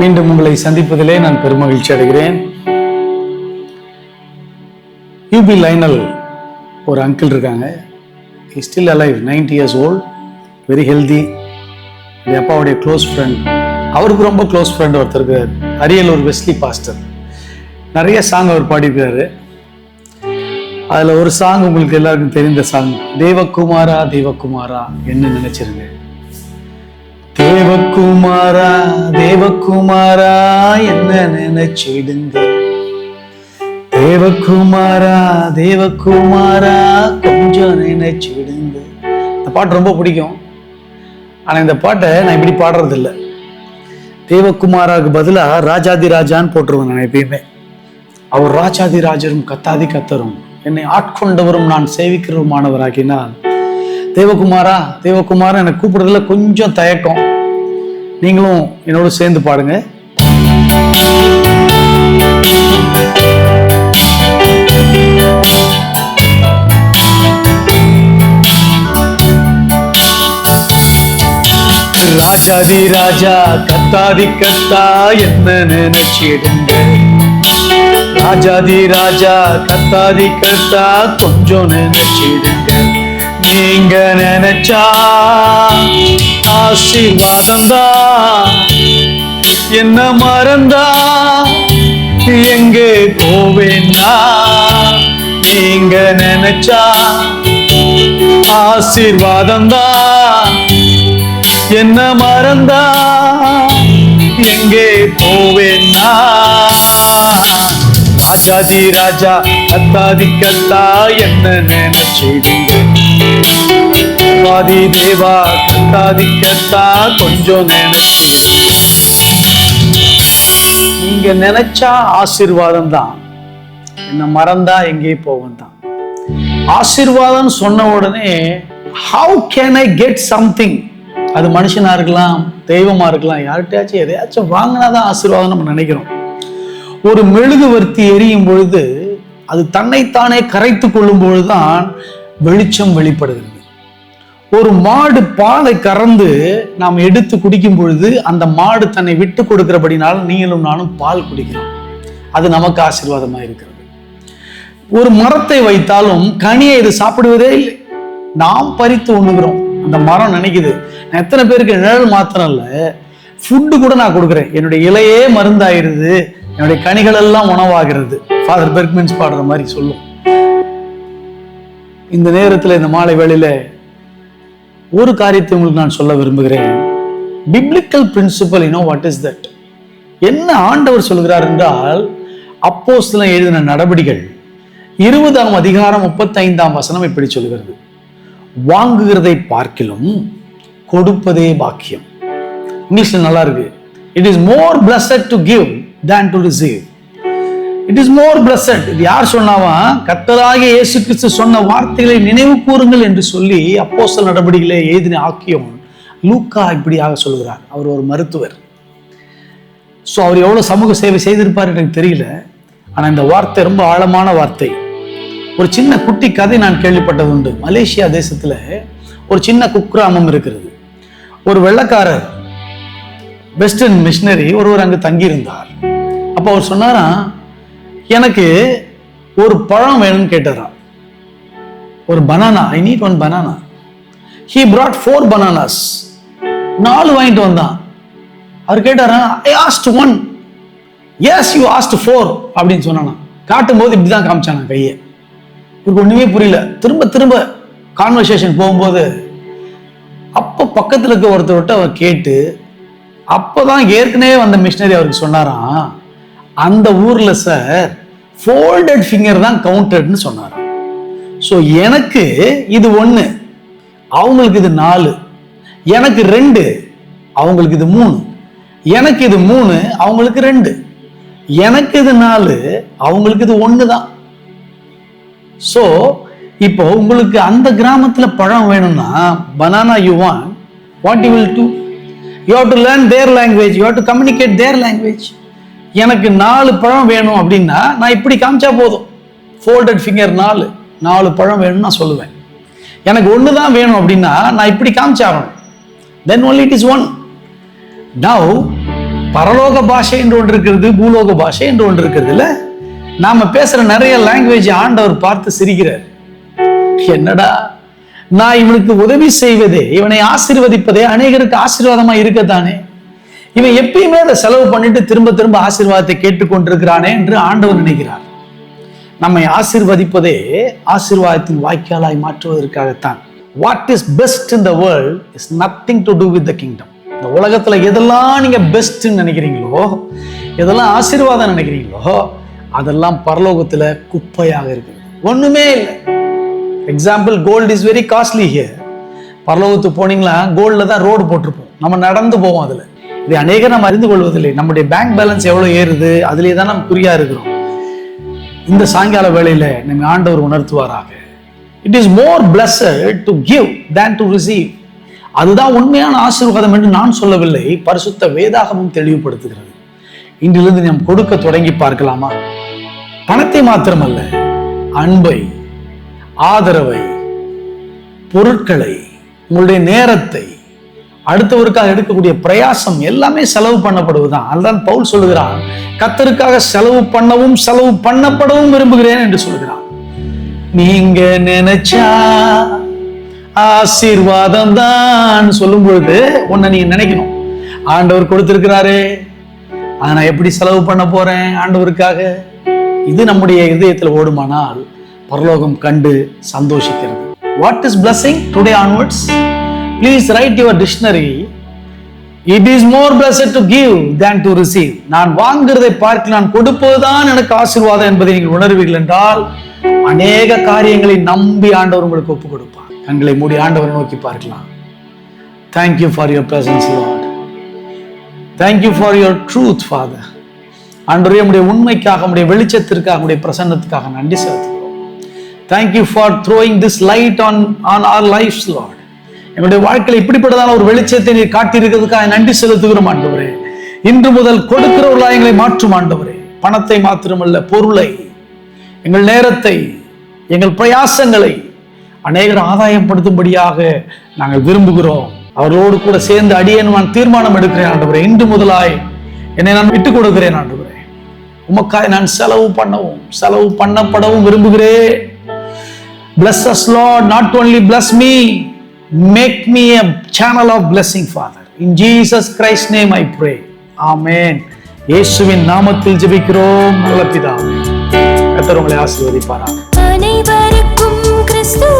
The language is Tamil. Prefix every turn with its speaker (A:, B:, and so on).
A: மீண்டும் உங்களை சந்திப்பதிலே நான் பெருமகிழ்ச்சி அடைகிறேன். யூபி லைனல் ஒரு அங்கிள் இருக்காங்க. Still alive, 90 years old, very healthy. என் அப்பாவுடைய க்ளோஸ் ஃப்ரெண்ட், அவருக்கு ரொம்ப க்ளோஸ் ஃப்ரெண்ட் ஒருத்தர் இருக்கார், அரியலூர் வெஸ்லி பாஸ்டர். நிறைய சாங் அவர் பாடியிருக்காரு. அதில் ஒரு சாங் உங்களுக்கு எல்லாருக்கும் தெரிந்த சாங், தேவகுமாரா தேவகுமாரா என்ன நினைச்சிருங்க. தேவகுமாரா தேவகுமாரா என்ன நினைச்சிடுங்க, தேவகுமாரா தேவகுமாரா கொஞ்சம் நினைச்சிடுங்க. இந்த பாட்டு ரொம்ப பிடிக்கும். ஆனால் இந்த பாட்டை நான் இப்படி பாடுறது இல்லை. தேவகுமாராவுக்கு பதிலாக ராஜாதி ராஜான்னு போட்டுருவேன் நான் எப்பயுமே. அவர் ராஜாதி ராஜரும் கத்தாதி கத்தரும் என்னை ஆட்கொண்டவரும் நான் சேவிக்கிறவருமானவராக்கினால் தேவகுமாரா தேவகுமாரா என்னை கூப்பிடுறதுல கொஞ்சம் தயக்கம். நீங்களும் என்னோட சேர்ந்து பாடுங்க. ராஜாதி ராஜா கத்தாதி கத்தா என்ன நினைச்சிடுங்க, ராஜாதி ராஜா கத்தாதி கத்தா கொஞ்சம் நினைச்சிடுங்க. நீங்க நினைச்சா ஆசீர்வாதம் தான், என்ன மறந்தா எங்கே போவேன்னா. நீங்க நினைச்சா ஆசீர்வாதம் தான், என்ன மறந்தா எங்கே போவேன்னா. ராஜாதி ராஜா கத்தாதி கத்தா என்ன நினைச்சிடுங்க, வாதி தேவா கத்தாதி கத்தா கொஞ்சம் நினைச்சிடுங்க. நீங்க நினைச்சா ஆசீர்வாதம் தான், என்ன மறந்தா எங்கே போவேன் தான். ஆசீர்வாதம் சொன்ன உடனே how can I get something, அது மனுஷனா இருக்கலாம், தெய்வமா இருக்கலாம், யார்கிட்டயாச்சும் எதையாச்சும் வாங்கினாதான் ஆசீர்வாதம் நம்ம நினைக்கிறோம். ஒரு மெழுகுவர்த்தி எரியும் பொழுது அது தன்னைத்தானே கரைத்து கொள்ளும் பொழுதுதான் வெளிச்சம் வெளிப்படுகிறது. ஒரு மாடு பாலை கறந்து நாம் எடுத்து குடிக்கும் பொழுது அந்த மாடு தன்னை விட்டு கொடுக்கிறபடினால நீங்களும் நானும் பால் குடிக்கிறோம். அது நமக்கு ஆசீர்வாதமா இருக்கிறது. ஒரு மரத்தை வைத்தாலும் கனியை இது சாப்பிடுவதே இல்லை, நாம் பறித்து உண்ணுகிறோம். அந்த மரம் நினைக்குது, நான் எத்தனை பேருக்கு நிழல் மாத்திரம் இல்லை, ஃபுட்டு கூட நான் கொடுக்குறேன், என்னுடைய இலையே மருந்தாயிருது, என்னுடைய கனிகள் எல்லாம் உணவாகிறது. ஃபாதர் பெர்க்மன்ஸ் பாடுற மாதிரி சொல்லும். இந்த நேரத்தில் இந்த மாலை வேளையில ஒரு காரியத்தை உங்களுக்கு நான் சொல்ல விரும்புகிறேன். Biblical principle, what is that? என்ன ஆண்டவர் சொல்கிறார் என்றால், அப்போஸ்தலன் எழுதின நடபடிகள் 20ஆம் அதிகாரம் 35ஆம் வசனம் இப்படி சொல்கிறது, வாங்குகிறதை பார்க்கிலும் கொடுப்பதே பாக்கியம். இங்கிலீஷ்ல நல்லா இருக்கு. It is more blessed to give than to receive. It is more blessed. இது யார் சொன்னாவா? கர்த்தராகிய இயேசு கிறிஸ்து சொன்ன வார்த்தைகளை நினைவு கூறுங்கள் என்று சொல்லி அப்போஸ்தலர் நடபடிகளை எழுதின ஆக்கியோன் லூக்கா இப்படியாக சொல்கிறார். அவர் ஒரு மருத்துவர். ஸோ அவர் எவ்வளவு சமூக சேவை செய்திருப்பார் எனக்கு தெரியல. ஆனா இந்த வார்த்தை ரொம்ப ஆழமான வார்த்தை. ஒரு சின்ன குட்டி கதை நான் கேள்விப்பட்டது உண்டு. மலேசியா தேசத்துல ஒரு சின்ன குக்கிராமம் இருக்கிறது. ஒரு வெள்ளைக்காரர் வெஸ்டர்ன் மிஷனரி ஒருவர் அங்கு தங்கியிருந்தார். அப்போ அவர் சொன்னாராம், எனக்கு ஒரு பழம் வேணும்னு கேட்டாராம். ஒரு banana, I need one banana. He brought 4 bananas. 4 வாங்கிட்டு வந்தான். அவர் கேட்டாரா, ஐ asked 1. yes you asked 4 அப்படின்னு சொன்னானா. காட்டும் போது இப்படிதான் காமிச்சானா கையை. இவருக்கு ஒண்ணுமே புரியல. திரும்ப திரும்ப கான்வர்சேஷன் போகும்போது அப்போ பக்கத்துல இருக்க ஒருத்தர்கிட்ட அவர் கேட்டு, அப்போதான் ஏற்கனவே வந்த மிஷனரி அவருக்கு சொன்னாராம், அந்த ஊர்ல சார் ஃபோல்டட் ஃபிங்கர் தான் கவுண்டட்னு சொன்னாராம். ஸோ எனக்கு இது 1, அவங்களுக்கு இது 4, எனக்கு 2, அவங்களுக்கு இது 3, எனக்கு இது 3, அவங்களுக்கு 2, எனக்கு இது 4, அவங்களுக்கு இது 1 தான். ஸோ இப்போ உங்களுக்கு அந்த கிராமத்துல பழம் வேணும்னா, banana you want, what you will do? You have to learn their language, you have to communicate their language. எனக்கு 4 பழம் வேணும் அப்படின்னா நான் இப்படி காமிச்சா போதும். ஃபோல்டட் ஃபிங்கர் 4 பழம் வேணும்னு நான் சொல்லுவேன். எனக்கு 1 தான் வேணும் அப்படின்னா நான் இப்படி காமிச்சாகணும். Then only it is 1. Now பரலோக பாஷை என்று ஒன்று இருக்கிறது, பூலோக பாஷை என்று ஒன்று இருக்கிறது இல்ல. நாம பேசுற நிறைய லாங்குவேஜ் ஆண்டவர் பார்த்து சிரிக்கிறார். என்னடா, நான் இவனுக்கு உதவி செய்வதே, இவனை ஆசீர்வதிப்பதே அநேகருக்கு ஆசீர்வாதமா இருக்கத்தானே, இவன் எப்பயுமே அதை செலவு பண்ணிட்டு திரும்ப திரும்ப ஆசீர்வாதத்தை கேட்டுக்கொண்டிருக்கிறானே என்று ஆண்டவர் நினைக்கிறார். நம்மை ஆசீர்வதிப்பதே ஆசீர்வாதத்தின் வாய்க்காலாய் மாற்றுவதற்காகத்தான். What is best in the world is nothing to do with the kingdom. இந்த உலகத்துல எதெல்லாம் நீங்க பெஸ்ட் நினைக்கிறீங்களோ, எதெல்லாம் ஆசீர்வாதம் நினைக்கிறீங்களோ, அதெல்லாம் பரலோகத்துல குப்பையாக இருக்குது, ஒண்ணுமே இல்லை. Example, gold is very costly here. பரலோகத்துக்கு போனீங்களா, கோல்ட்ல தான் ரோடு போட்டிருப்போம், நம்ம நடந்து போவோம். அதுல இது அநேகர் நம்ம அறிந்து கொள்வதில்லை. நம்முடைய பேங்க் பேலன்ஸ் எவ்வளவு ஏறுது, அதுலேயே தான் நம்ம குறியா இருக்கிறோம். இந்த சாயங்கால வேளையில நம்ம ஆண்டவர் உணர்த்துவாராக. It is more blessed to give than to receive. அதுதான் உண்மையான ஆசீர்வாதம் என்று நான் சொல்லவில்லை, பரிசுத்த வேதாகமும் தெளிவுபடுத்துகிறது. இன்றிலிருந்து நாம் கொடுக்க தொடங்கி பார்க்கலாமா? பணத்தை மாத்திரமல்ல, அன்பை, ஆதரவை, பொருட்களை, உங்களுடைய நேரத்தை, அடுத்தவருக்காக எடுக்கக்கூடிய பிரயாசம் எல்லாமே செலவு பண்ணப்படுவதுதான். அதுதான் பவுல் சொல்லுகிறான், கர்த்தருக்காக செலவு பண்ணவும் செலவு பண்ணப்படவும் விரும்புகிறேன் என்று சொல்லுகிறான். நீங்க நினைச்சா ஆசீர்வாதம் தான் சொல்லும் பொழுது உன்னை நீங்க நினைக்கணும், ஆண்டவர் கொடுத்திருக்கிறாரு, அதை நான் எப்படி செலவு பண்ண போறேன் ஆண்டவருக்காக. இது நம்முடைய இதயத்தில் ஓடுமானால் பரலோகம் கண்டு சந்தோஷிக்கிறது. What is blessing today onwards? Please write your dictionary. It is more blessed to give than to receive. நான் வாங்குறதை பார்க்க நான் கொடுப்பதுதான் எனக்கு ஆசீர்வாதம் என்பதை நீங்கள் உணர்வீர்கள் என்றால் அநேக காரியங்களை நம்பி ஆண்டவர் உங்களுக்கு ஒப்பு கொடுப்பார். கண்களை மூடி ஆண்டவரை நோக்கி பார்க்கலாம். Thank you for your presence, Lord. Thank you for your truth, Father. ஆண்டவரே, உம்முடைய உண்மைக்காக, உம்முடைய வெளிச்சத்திற்காக, உம்முடைய பிரசன்னத்துக்காக நன்றி செலுத்துகிறோம். Thank you for throwing this light on our lives, Lord. எங்களுடைய வாழ்க்கையில் இப்படிப்பட்டதான ஒரு வெளிச்சத்தை நீர் காட்டியிருக்கிறதுக்காக நன்றி செலுத்துகிறோம் ஆண்டவரே. இன்று முதல் கொடுக்கிறவர்களாக எங்களை மாற்றும் ஆண்டவரே. பணத்தை மாத்திரமல்ல, பொருளை, எங்கள் நேரத்தை, எங்கள் பிரயாசங்களை அநேகர் ஆதாயப்படுத்தும்படியாக நாங்கள் விரும்புகிறோம். அவர்களோடு கூட சேர்ந்து அடியேன் நான் தீர்மானம் எடுக்கிறேன் ஆண்டவரே. இன்று முதலாய் என்னை நான் விட்டுக் கொடுக்கிறேன் ஆண்டவரே. உமக்காய் நான் செலவு பண்ணவும் செலவு பண்ணப்படவும் விரும்புகிறேன். Bless us, Lord. Not only bless me, make me a channel of blessing, Father. In Jesus Christ's name I pray. Amen. இயேசுவின் நாமத்தில் ஜெபிக்கிறோம் நல்ல பிதாவே. கர்த்தர் உங்களை ஆசீர்வதிப்பாராக. அனைவருக்கும் கிறிஸ்து